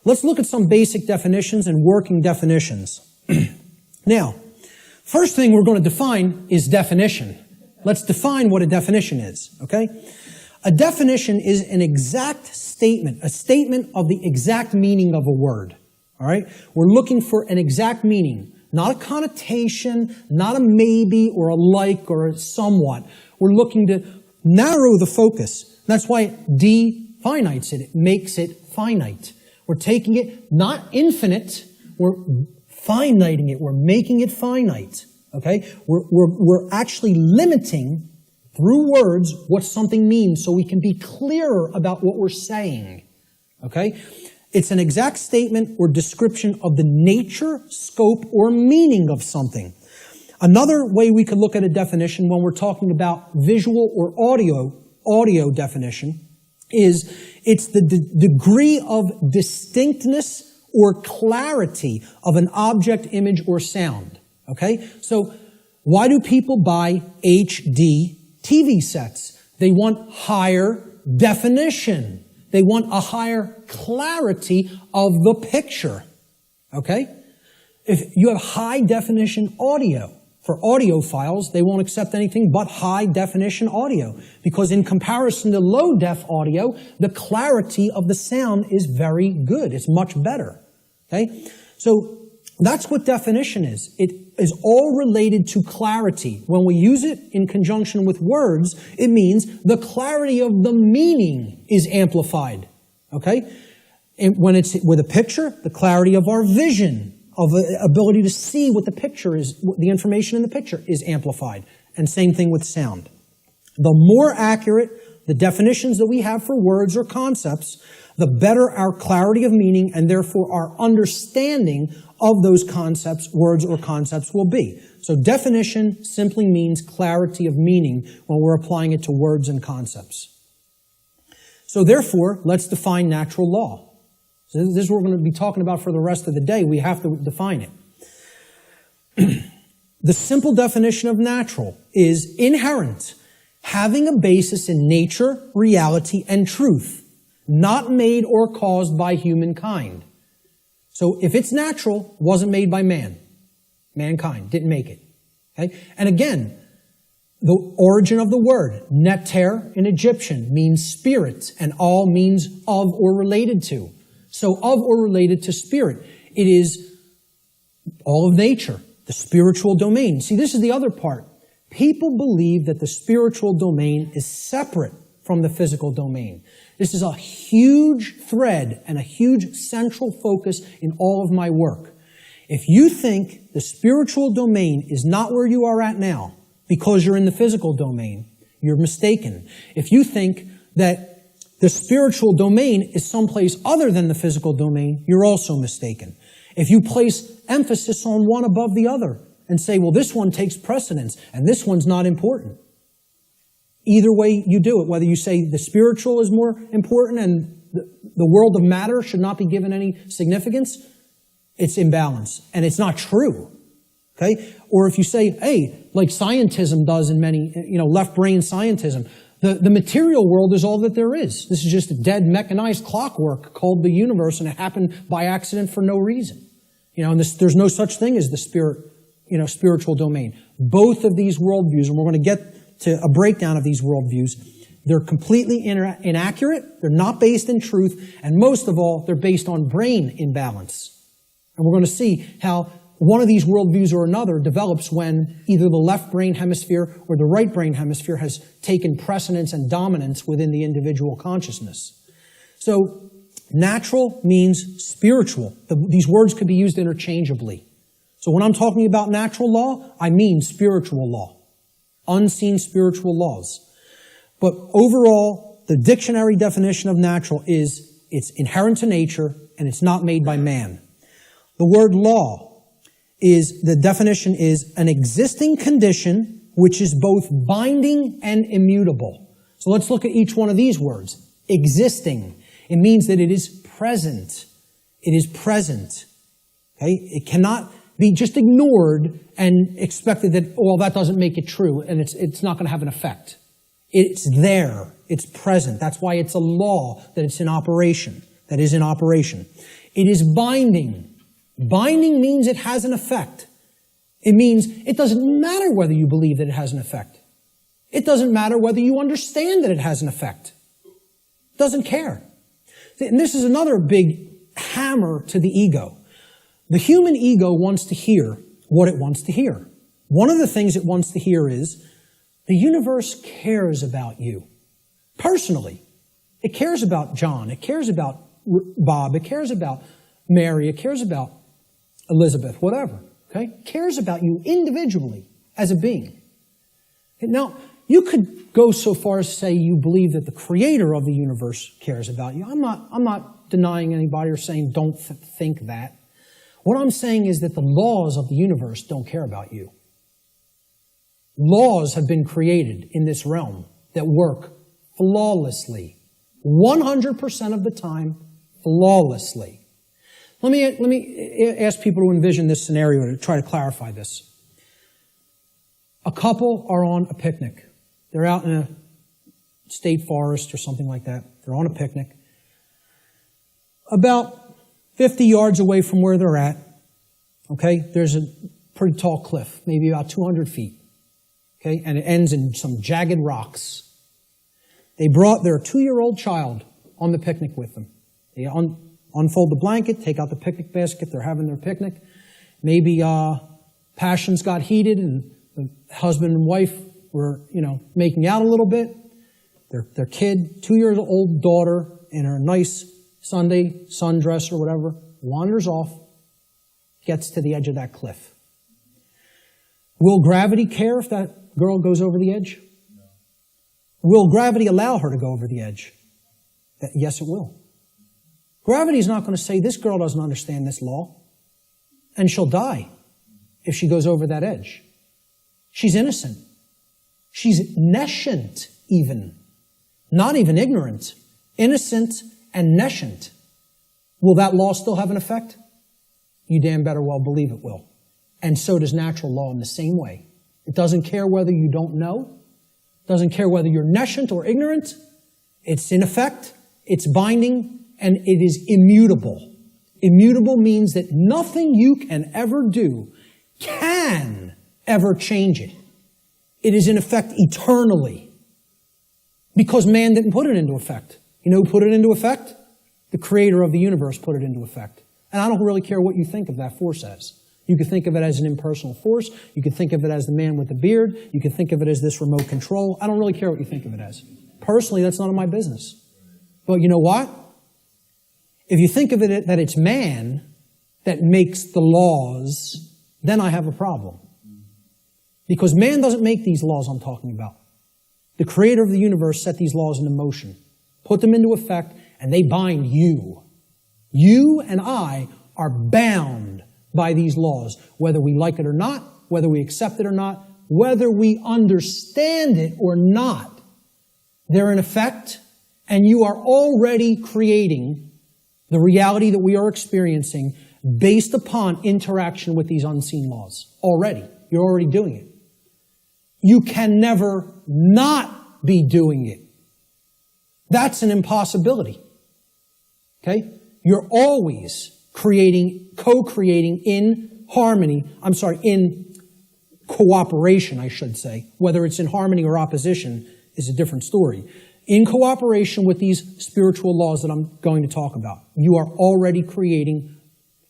Let's look at some basic definitions and working definitions. Now, first thing we're going to define is definition. Let's define what a definition is, okay? A definition is an exact statement, a statement of the exact meaning of a word, all right? We're looking for an exact meaning, not a connotation, not a maybe or a like or a somewhat. We're looking to narrow the focus. That's why it definites it. It makes it finite. We're taking it not infinite, we're finiting it. We're making it finite. Okay? We're actually limiting through words what something means so we can be clearer about what we're saying. Okay? It's an exact statement or description of the nature, scope, or meaning of something. Another way we could look at a definition when we're talking about visual or audio definition is it's the degree of distinctness or clarity of an object, image, or sound. Okay? So why do people buy HD TV sets? They want higher definition. They want a higher clarity of the picture. Okay? If you have high definition audio, for audiophiles, they won't accept anything but high definition audio. Because in comparison to low def audio, the clarity of the sound is very good. It's much better. Okay? So that's what definition is. It is all related to clarity. When we use it in conjunction with words, it means the clarity of the meaning is amplified. Okay? And when it's with a picture, the clarity of our vision, of ability to see what the picture is, the information in the picture is amplified. And same thing with sound. The more accurate the definitions that we have for words or concepts, the better our clarity of meaning and therefore our understanding of those concepts, words or concepts will be. So definition simply means clarity of meaning when we're applying it to words and concepts. So therefore, let's define natural law. So this is what we're going to be talking about for the rest of the day. We have to define it. The simple definition of natural is inherent, having a basis in nature, reality, and truth, not made or caused by humankind. So if it's natural, wasn't made by mankind, didn't make it. Okay? And again, the origin of the word, neter in Egyptian, means spirit, and all means of or related to. So of or related to spirit. It is all of nature, the spiritual domain. See, this is the other part. People believe that the spiritual domain is separate from the physical domain. This is a huge thread and a huge central focus in all of my work. If you think the spiritual domain is not where you are at now because you're in the physical domain, you're mistaken. If you think that the spiritual domain is someplace other than the physical domain, you're also mistaken. If you place emphasis on one above the other and say, well, this one takes precedence and this one's not important. Either way you do it, whether you say the spiritual is more important and the world of matter should not be given any significance, it's imbalance. And it's not true. Okay? Or if you say, hey, like scientism does in many, left brain scientism, the material world is all that there is. This is just a dead mechanized clockwork called the universe, and it happened by accident for no reason. And there's no such thing as the spiritual domain. Both of these worldviews, and we're going to get to a breakdown of these worldviews, they're completely inaccurate, they're not based in truth, and most of all, they're based on brain imbalance. And we're going to see how one of these worldviews or another develops when either the left brain hemisphere or the right brain hemisphere has taken precedence and dominance within the individual consciousness. So, natural means spiritual. These words could be used interchangeably. So when I'm talking about natural law, I mean spiritual law. Unseen spiritual laws. But overall, the dictionary definition of natural is it's inherent to nature and it's not made by man. The word law the definition is an existing condition which is both binding and immutable. So let's look at each one of these words. Existing. It means that it is present. It is present. Okay? It cannot be just ignored and expected that, well, that doesn't make it true and it's not going to have an effect. It's there. It's present. That's why it's a law that it's in operation. That is in operation. It is binding. Binding means it has an effect. It means it doesn't matter whether you believe that it has an effect. It doesn't matter whether you understand that it has an effect. It doesn't care. And this is another big hammer to the ego. The human ego wants to hear what it wants to hear. One of the things it wants to hear is, the universe cares about you. Personally. It cares about John. It cares about Bob. It cares about Mary. It cares about Elizabeth, whatever. Okay? It cares about you individually as a being. Now, you could go so far as to say you believe that the creator of the universe cares about you. I'm not denying anybody or saying don't think that. What I'm saying is that the laws of the universe don't care about you. Laws have been created in this realm that work flawlessly. 100% of the time, flawlessly. Let me ask people to envision this scenario to try to clarify this. A couple are on a picnic. They're out in a state forest or something like that. They're on a picnic. About 50 yards away from where they're at, okay, there's a pretty tall cliff, maybe about 200 feet. Okay, and it ends in some jagged rocks. They brought their 2-year-old child on the picnic with them. They unfold the blanket, take out the picnic basket, they're having their picnic. Maybe passions got heated and the husband and wife were, making out a little bit. Their kid, 2-year-old daughter, in her nice Sunday sundress or whatever, wanders off, gets to the edge of that cliff. Will gravity care if that girl goes over the edge? No. Will gravity allow her to go over the edge? Yes, it will. Gravity is not going to say, this girl doesn't understand this law, and she'll die if she goes over that edge. She's innocent. She's nescient even. Not even ignorant. Innocent and nescient. Will that law still have an effect? You damn better well believe it will. And so does natural law in the same way. It doesn't care whether you don't know. It doesn't care whether you're nescient or ignorant. It's in effect, it's binding, and it is immutable. Immutable means that nothing you can ever do can ever change it. It is in effect eternally. Because man didn't put it into effect. You know who put it into effect? The creator of the universe put it into effect. And I don't really care what you think of that force as. You could think of it as an impersonal force. You could think of it as the man with the beard. You could think of it as this remote control. I don't really care what you think of it as. Personally, that's none of my business. But you know what? If you think of it that it's man that makes the laws, then I have a problem. Because man doesn't make these laws I'm talking about. The creator of the universe set these laws into motion, put them into effect, and they bind you. You and I are bound by these laws, whether we like it or not, whether we accept it or not, whether we understand it or not. They're in effect, and you are already creating the reality that we are experiencing based upon interaction with these unseen laws. Already. You're already doing it. You can never not be doing it. That's an impossibility. Okay? You're always creating, co-creating in harmony, in cooperation, I should say. Whether it's in harmony or opposition is a different story. In cooperation with these spiritual laws that I'm going to talk about. You are already creating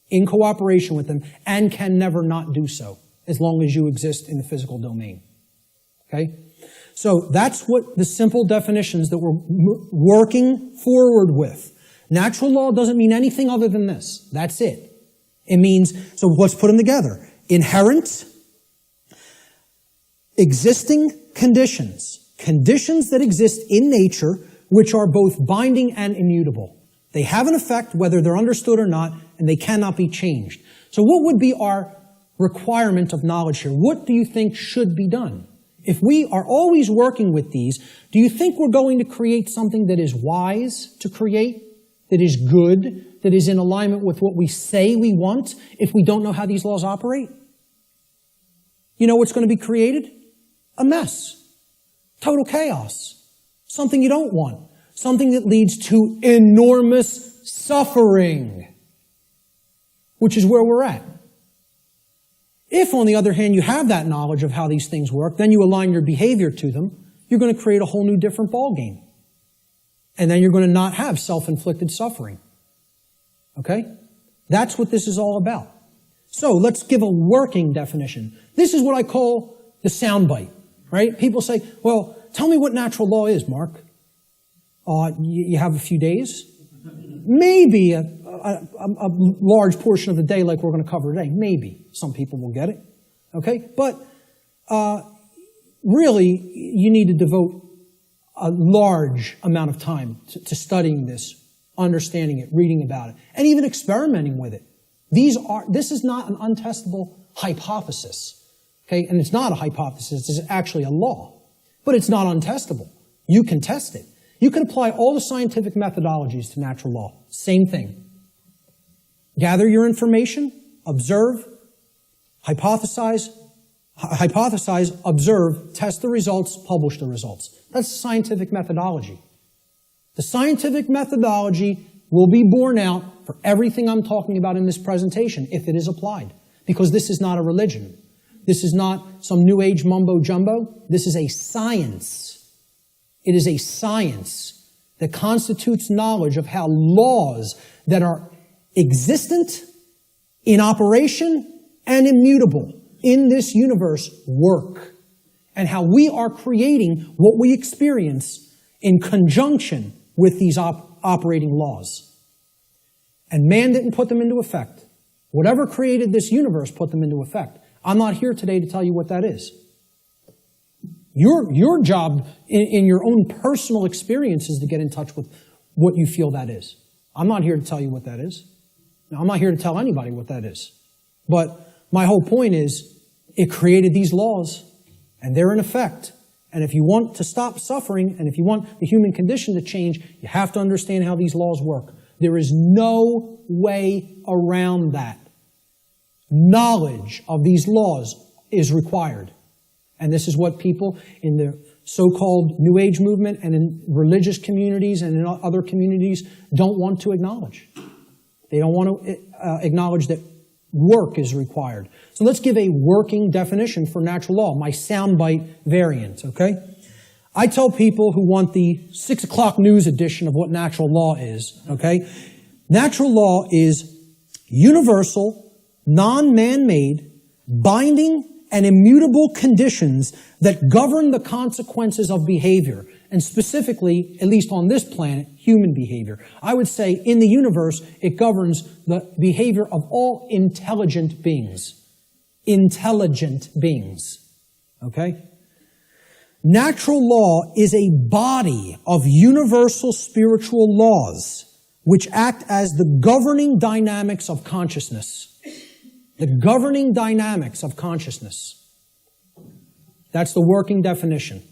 in cooperation with them and can never not do so as long as you exist in the physical domain. Okay? So that's what the simple definitions that we're working forward with. Natural law doesn't mean anything other than this. That's it. It means, so let's put them together. Inherent, existing conditions. Conditions that exist in nature, which are both binding and immutable. They have an effect whether they're understood or not, and they cannot be changed. So what would be our requirement of knowledge here? What do you think should be done? If we are always working with these, do you think we're going to create something that is wise to create? That is good, that is in alignment with what we say we want, if we don't know how these laws operate? You know what's going to be created? A mess. Total chaos. Something you don't want. Something that leads to enormous suffering. which is where we're at. If, on the other hand, you have that knowledge of how these things work, then you align your behavior to them, you're going to create a whole new different ballgame. And then you're going to not have self-inflicted suffering. Okay? That's what this is all about. So let's give a working definition. This is what I call the soundbite, right? People say, well, tell me what natural law is, Mark. You have a few days? Maybe a large portion of the day like we're going to cover today. Maybe. Some people will get it. Okay? But really, you need to devote a large amount of time to studying this, understanding it, reading about it, and even experimenting with it. This is not an untestable hypothesis. Okay? And it's not a hypothesis, it's actually a law. But it's not untestable. You can test it. You can apply all the scientific methodologies to natural law. Same thing. Gather your information, observe, hypothesize, observe, test the results, publish the results. That's scientific methodology. The scientific methodology will be borne out for everything I'm talking about in this presentation if it is applied. Because this is not a religion. This is not some new age mumbo jumbo. This is a science. It is a science that constitutes knowledge of how laws that are existent, in operation, and immutable in this universe work, and how we are creating what we experience in conjunction with these operating laws. And man didn't put them into effect. Whatever created this universe put them into effect. I'm not here today to tell you what that is. Your job in your own personal experience is to get in touch with what you feel that is. I'm not here to tell you what that is. Now, I'm not here to tell anybody what that is. But my whole point is, it created these laws, and they're in effect. And if you want to stop suffering, and if you want the human condition to change, you have to understand how these laws work. There is no way around that. Knowledge of these laws is required. And this is what people in the so-called New Age movement and in religious communities and in other communities don't want to acknowledge. They don't want to acknowledge that work is required. So let's give a working definition for natural law, my soundbite variant, okay? I tell people who want the 6 o'clock news edition of what natural law is, okay? Natural law is universal, non-man-made, binding, and immutable conditions that govern the consequences of behavior, and specifically, at least on this planet, human behavior. I would say in the universe, it governs the behavior of all intelligent beings. Intelligent beings. Okay? Natural law is a body of universal spiritual laws which act as the governing dynamics of consciousness. The governing dynamics of consciousness. That's the working definition.